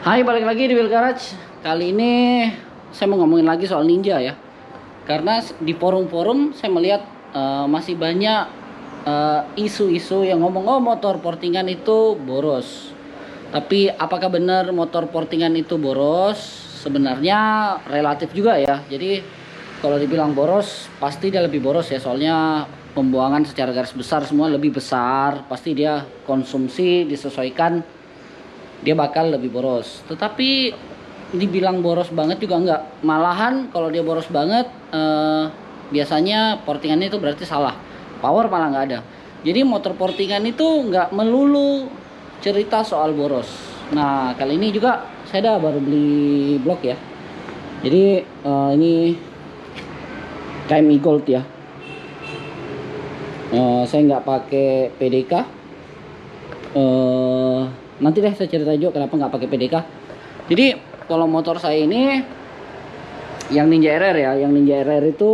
Hai, balik lagi di Wheel Garage. Kali ini saya mau ngomongin lagi soal Ninja ya. Karena di forum-forum saya melihat masih banyak isu-isu yang ngomong motor portingan itu boros. Tapi apakah benar motor portingan itu boros? Sebenarnya relatif juga ya. Jadi kalau dibilang boros, pasti dia lebih boros ya. Soalnya pembuangan secara garis besar semua lebih besar. Pasti dia konsumsi disesuaikan, dia bakal lebih boros. Tetapi dibilang boros banget juga enggak. Malahan kalau dia boros banget, biasanya portingannya itu berarti salah. Power malah nggak ada. Jadi motor portingan itu nggak melulu cerita soal boros. Nah, kali ini juga saya baru beli blok ya. Jadi ini KMI Gold ya. Saya nggak pakai PDK. Nanti deh saya cerita juga kenapa nggak pakai PDK. Jadi kalau motor saya ini yang Ninja RR ya, yang Ninja RR itu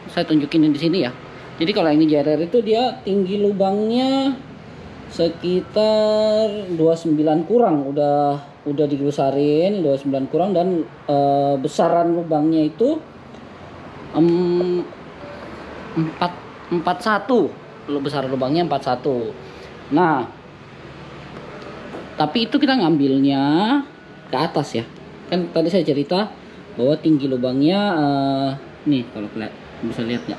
saya tunjukin di sini ya. Jadi kalau yang Ninja RR itu dia tinggi lubangnya sekitar 29 kurang, udah dibesarin 29 kurang, dan besaran lubangnya itu 41, besar lubangnya 41. Nah, tapi itu kita ngambilnya ke atas ya. Kan tadi saya cerita bahwa tinggi lubangnya nih kalau bisa lihat nggak,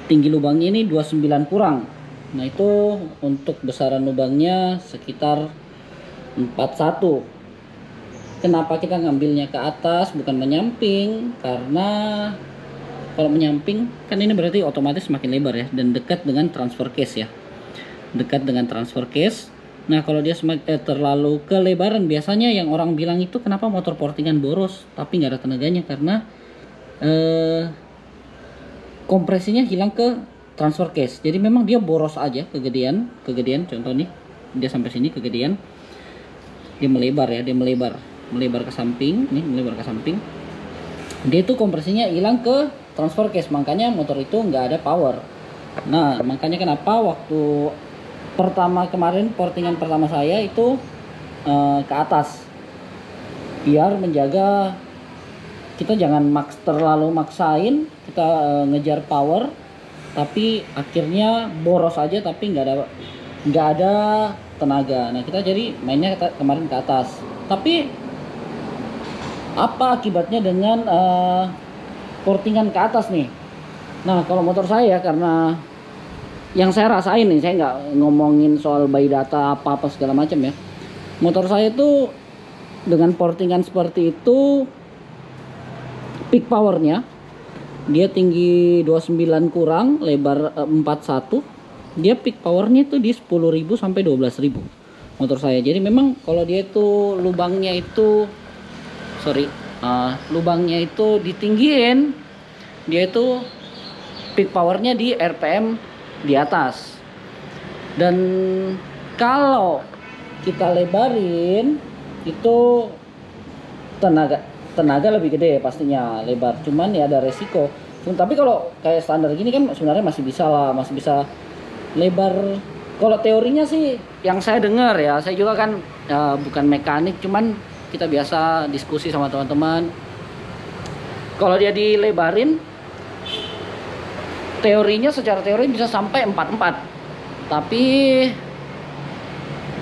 tinggi lubangnya ini 29 kurang. Nah, itu untuk besaran lubangnya sekitar 41. Kenapa kita ngambilnya ke atas bukan menyamping? Karena kalau menyamping kan ini berarti otomatis semakin lebar ya, dan dekat dengan transfer case ya. Dekat dengan transfer case. Nah, kalau dia terlalu kelebaran, biasanya yang orang bilang itu kenapa motor portingan boros tapi nggak ada tenaganya, karena kompresinya hilang ke transfer case. Jadi memang dia boros aja, kegedean contoh nih, dia sampai sini kegedean, dia melebar ya, melebar ke samping nih, melebar ke samping. Dia itu kompresinya hilang ke transfer case, makanya motor itu nggak ada power. Nah, makanya kenapa waktu pertama kemarin portingan pertama saya itu ke atas, biar menjaga kita jangan terlalu maksain kita ngejar power, tapi akhirnya boros aja tapi nggak ada tenaga. Nah, kita jadi mainnya kemarin ke atas. Tapi apa akibatnya dengan portingan ke atas nih? Nah, kalau motor saya, karena yang saya rasain nih, saya nggak ngomongin soal by data apa segala macam ya. Motor saya itu dengan portingan seperti itu, peak powernya dia tinggi 29 kurang, lebar 41. Dia peak powernya itu di 10.000 sampai 12.000 motor saya. Jadi memang kalau dia itu lubangnya itu lubangnya itu ditinggiin, dia itu peak powernya di RPM di atas. Dan kalau kita lebarin itu tenaga lebih gede pastinya, lebar, cuman ya ada resiko. Tapi kalau kayak standar gini kan sebenarnya masih bisa lah, masih bisa lebar. Kalau teorinya sih yang saya dengar ya, saya juga kan bukan mekanik, cuman kita biasa diskusi sama teman-teman, kalau dia dilebarin, teorinya secara teori bisa sampai 44. Tapi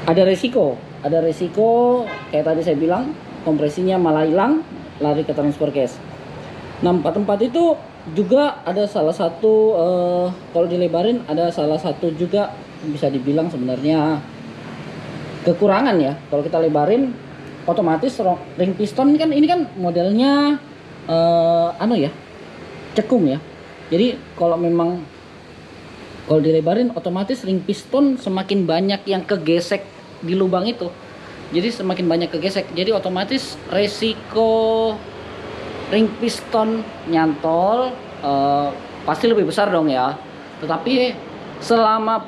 ada resiko kayak tadi saya bilang, kompresinya malah hilang, lari ke transfer case. Nah, 44 itu juga ada salah satu kalau dilebarin ada salah satu juga bisa dibilang sebenarnya kekurangan ya. Kalau kita lebarin otomatis ring piston kan, ini kan modelnya cekung ya. Jadi kalau dilebarin otomatis ring piston semakin banyak yang kegesek di lubang itu. Jadi semakin banyak kegesek, jadi otomatis resiko ring piston nyantol pasti lebih besar dong ya. Tetapi selama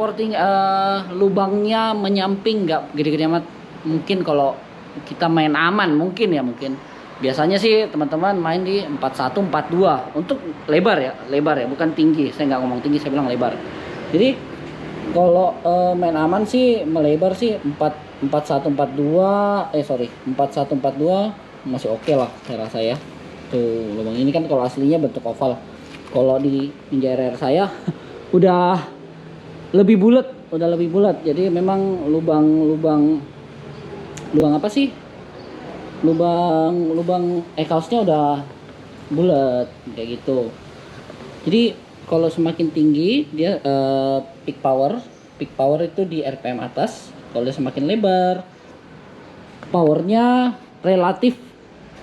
lubangnya menyamping, nggak gede-gede amat, mungkin kalau kita main aman mungkin. Biasanya sih teman-teman main di 41, 42 untuk lebar ya, bukan tinggi. Saya nggak ngomong tinggi, saya bilang lebar. Jadi Kalau main aman sih melebar sih 4142 4142 masih oke lah saya rasa ya. Tuh lubang ini kan kalau aslinya bentuk oval. Kalau di Ninja RR saya udah lebih bulat. Jadi memang lubang apa sih? Lubang exhaustnya udah bulat kayak gitu. Jadi kalau semakin tinggi dia peak power itu di RPM atas. Kalau dia semakin lebar, powernya relatif,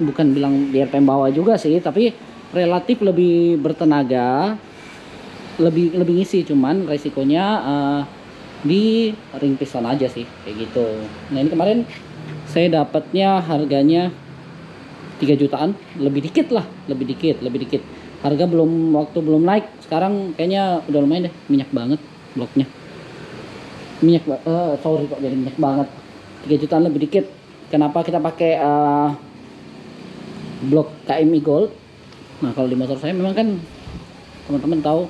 bukan bilang di RPM bawah juga sih, tapi relatif lebih bertenaga, lebih ngisi. Cuman resikonya di ring piston aja sih kayak gitu. Nah ini kemarin saya dapatnya harganya 3 jutaan, lebih dikit. Harga waktu belum naik, sekarang kayaknya udah lumayan deh, minyak banget bloknya. Sorry kok jadi minyak banget. 3 jutaan lebih dikit. Kenapa kita pakai blok KMI Gold? Nah, kalau di motor saya memang kan teman-teman tahu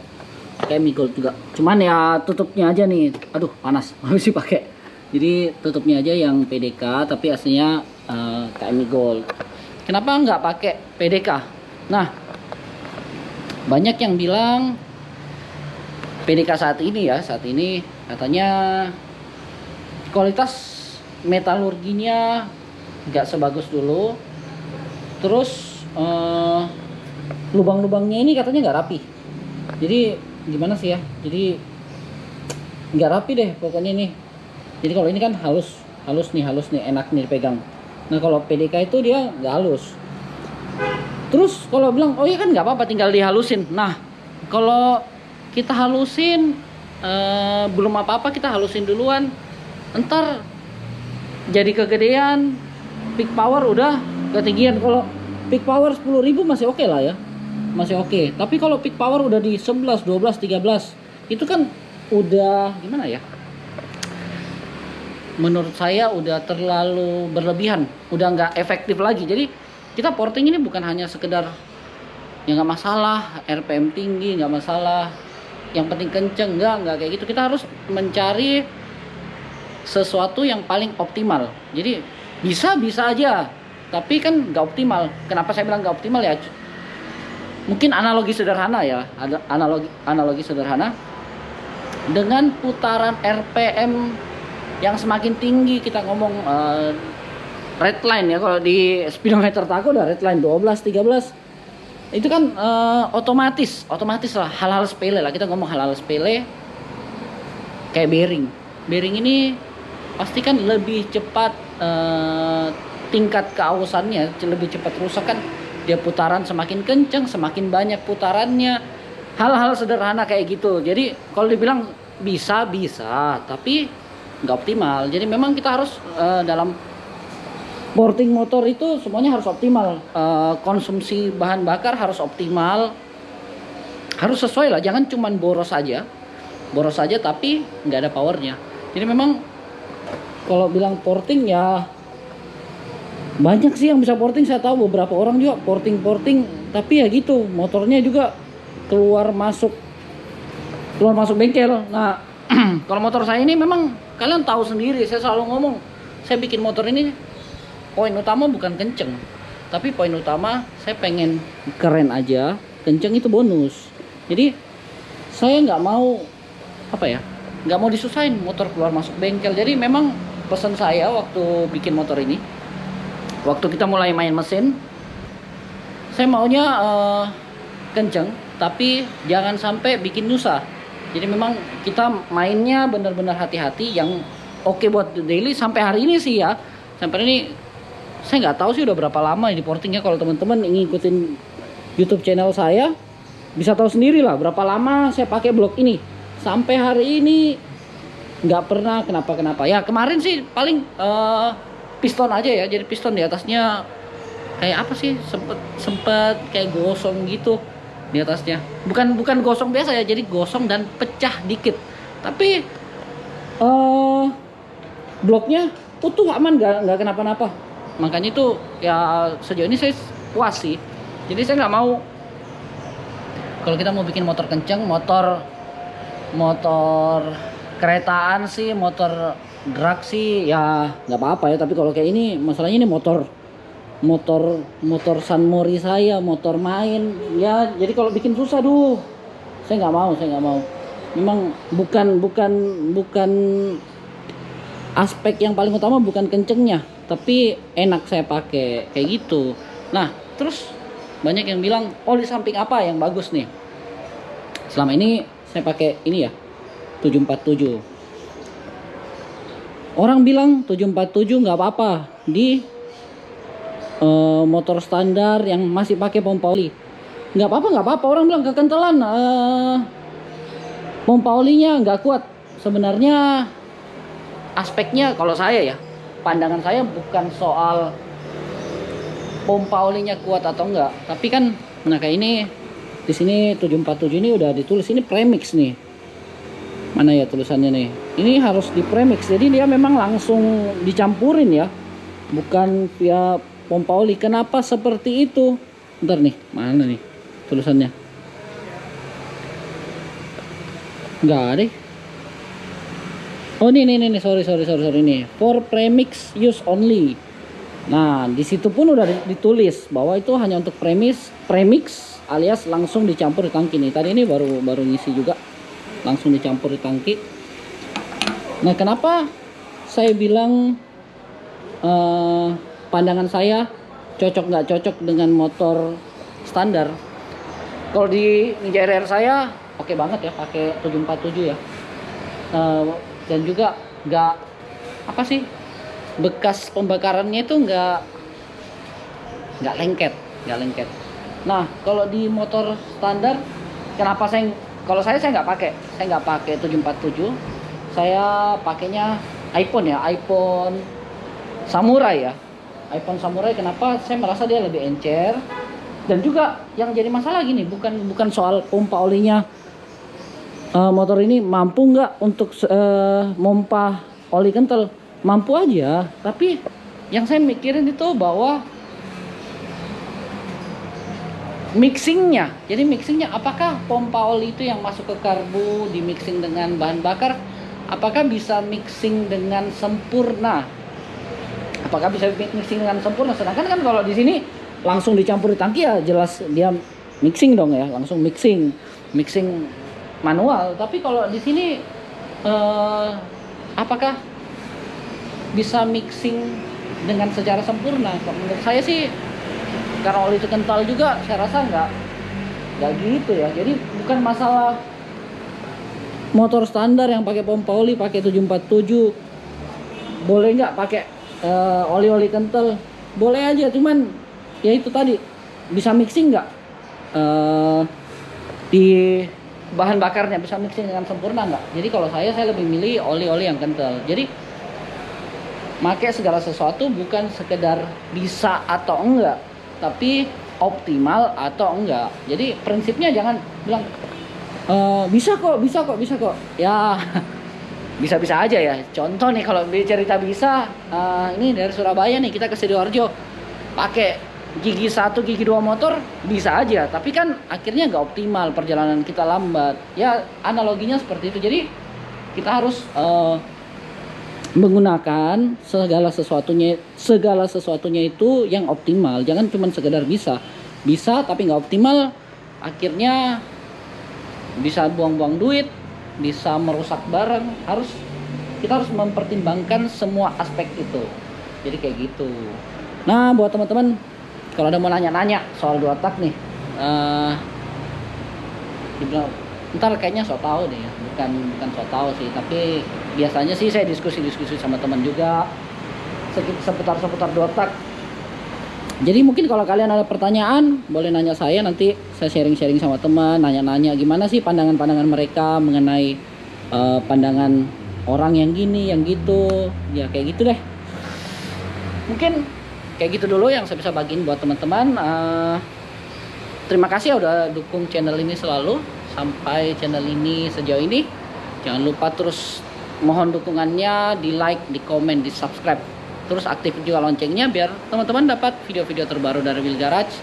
KMI Gold juga. Cuman ya tutupnya aja nih. Aduh, panas. Harus dipakai. Jadi tutupnya aja yang PDK tapi aslinya KMI Gold. Kenapa nggak pakai PDK? Nah, banyak yang bilang PDK saat ini katanya kualitas metalurginya nggak sebagus dulu. Terus lubang-lubangnya ini katanya nggak rapi. Jadi gimana sih ya? Jadi nggak rapi deh pokoknya nih. Jadi kalau ini kan halus nih, enak nih dipegang. Nah kalau PDK itu dia nggak halus. Terus kalau bilang, oh iya kan nggak apa-apa tinggal dihalusin. Nah kalau kita halusin belum apa-apa kita halusin duluan, ntar jadi kegedean, peak power udah ketinggian. Kalau peak power 10.000 masih oke lah ya, masih oke. Tapi kalau peak power udah di 11, 12, 13 itu kan udah gimana ya, menurut saya udah terlalu berlebihan, udah nggak efektif lagi. Jadi kita porting ini bukan hanya sekedar ya nggak masalah RPM tinggi, nggak masalah yang penting kenceng, nggak kayak gitu. Kita harus mencari sesuatu yang paling optimal. Jadi bisa aja tapi kan nggak optimal. Kenapa saya bilang nggak optimal ya, mungkin analogi sederhana ya, ada analogi sederhana dengan putaran RPM yang semakin tinggi. Kita ngomong redline ya, kalau di speedometer Tako udah redline 12, 13 itu kan otomatis lah, hal-hal sepele lah. Kita ngomong hal-hal sepele kayak bearing ini pasti kan lebih cepat tingkat keausannya, lebih cepat rusak kan. Dia putaran semakin kencang, semakin banyak putarannya, hal-hal sederhana kayak gitu. Jadi kalau dibilang bisa tapi nggak optimal. Jadi memang kita harus dalam porting motor itu semuanya harus optimal. Konsumsi bahan bakar harus optimal, harus sesuai lah. Jangan cuman boros aja tapi nggak ada powernya. Jadi memang kalau bilang porting ya banyak sih yang bisa porting. Saya tahu beberapa orang juga porting tapi ya gitu, motornya juga keluar masuk bengkel. Nah kalau motor saya ini memang kalian tahu sendiri, saya selalu ngomong, saya bikin motor ini poin utama bukan kenceng, tapi poin utama saya pengen keren aja. Kenceng itu bonus. Jadi saya nggak mau nggak mau disusahin motor keluar masuk bengkel. Jadi memang pesan saya waktu bikin motor ini, waktu kita mulai main mesin, saya maunya kenceng tapi jangan sampai bikin nyusah. Jadi memang kita mainnya benar-benar hati-hati, yang oke buat daily. Sampai hari ini sih ya, sampai ini saya nggak tahu sih udah berapa lama ini portingnya. Kalau teman-teman ingin ikutin YouTube channel saya bisa tahu sendiri lah berapa lama saya pakai blok ini. Sampai hari ini nggak pernah kenapa. Ya kemarin sih paling piston aja ya. Jadi piston di atasnya kayak apa sih, sempet kayak gosong gitu di atasnya. Bukan gosong biasa ya, jadi gosong dan pecah dikit. Tapi bloknya utuh, aman, nggak kenapa-napa. Makanya itu ya sejauh ini saya puas sih. Jadi saya nggak mau kalau kita mau bikin motor kenceng, motor keretaan sih, motor drag sih ya nggak apa-apa ya, tapi kalau kayak ini masalahnya ini motor motor motor San Mori saya, motor main ya, jadi kalau bikin susah saya nggak mau, memang bukan aspek yang paling utama, bukan kencengnya, tapi enak saya pakai kayak gitu. Nah terus banyak yang bilang oli samping apa yang bagus nih. Selama ini saya pakai ini ya, 747. Orang bilang 747 nggak apa-apa di motor standar yang masih pakai pompa oli. Nggak apa-apa. Orang bilang kekentalan pompa olinya nggak kuat. Sebenarnya aspeknya kalau saya ya, pandangan saya bukan soal pompa olinya kuat atau enggak, tapi kan nah kayak ini di sini 747 ini udah ditulis ini premix nih. Mana ya tulisannya nih? Ini harus di premix. Jadi dia memang langsung dicampurin ya. Bukan via pompa oli. Kenapa seperti itu? Bentar nih, mana nih tulisannya? Enggak ada. Oh nih, sorry nih. For premix use only. Nah, di situ pun udah ditulis bahwa itu hanya untuk premix alias langsung dicampur di tangki nih. Tadi ini baru ngisi juga. Langsung dicampur di tangki. Nah, kenapa saya bilang pandangan saya cocok nggak cocok dengan motor standar? Kalau di Ninja RR saya oke banget ya pakai 747 ya. Dan juga nggak apa sih, bekas pembakarannya itu nggak lengket. Nah kalau di motor standar, kenapa kalau saya nggak pakai 747, saya pakainya iPhone Samurai. iPhone Samurai, kenapa saya merasa dia lebih encer. Dan juga yang jadi masalah gini, bukan soal pompa olinya. Motor ini mampu nggak untuk mompa oli kental, mampu aja, tapi yang saya mikirin itu bahwa mixingnya, apakah pompa oli itu yang masuk ke karbu di mixing dengan bahan bakar, apakah bisa mixing dengan sempurna, sedangkan kan kalau di sini langsung dicampur di tangki ya jelas dia mixing dong ya, langsung mixing manual. Tapi kalau di sini apakah bisa mixing dengan secara sempurna? Menurut saya sih, karena oli itu kental juga, saya rasa nggak gitu ya. Jadi bukan masalah motor standar yang pakai pompa oli, pakai 747 boleh nggak pakai oli kental, boleh aja, cuman ya itu tadi, bisa mixing nggak di bahan bakarnya, bisa mixing dengan sempurna nggak? Jadi kalau saya lebih milih oli yang kental. Jadi pakai segala sesuatu bukan sekedar bisa atau enggak, tapi optimal atau enggak. Jadi prinsipnya jangan bilang bisa kok ya. Bisa aja ya. Contoh nih, kalau cerita bisa, ini dari Surabaya nih kita ke Sidoarjo pakai gigi 1, gigi 2 motor bisa aja, tapi kan akhirnya nggak optimal, perjalanan kita lambat ya, analoginya seperti itu. Jadi kita harus menggunakan segala sesuatunya itu yang optimal, jangan cuma sekedar bisa tapi nggak optimal, akhirnya bisa buang-buang duit, bisa merusak barang. Kita harus mempertimbangkan semua aspek itu, jadi kayak gitu. Nah buat teman-teman, kalau ada mau nanya-nanya soal 2 tak nih, dibilang ntar kayaknya so tau deh ya, bukan so tau sih, tapi biasanya sih saya diskusi sama teman juga seputar 2 tak. Jadi mungkin kalau kalian ada pertanyaan boleh nanya saya, nanti saya sharing sama teman, nanya gimana sih pandangan mereka mengenai pandangan orang yang gini yang gitu ya, kayak gitu deh. Mungkin kayak gitu dulu yang saya bisa bagiin buat teman-teman. Terima kasih udah dukung channel ini selalu sampai channel ini sejauh ini. Jangan lupa terus mohon dukungannya, di like, di komen, di subscribe, terus aktif juga loncengnya biar teman-teman dapat video-video terbaru dari Wheel Garage.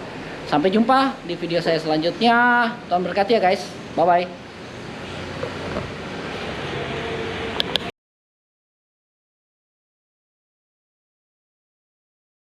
Sampai jumpa di video saya selanjutnya. Tuhan berkati ya guys, bye bye.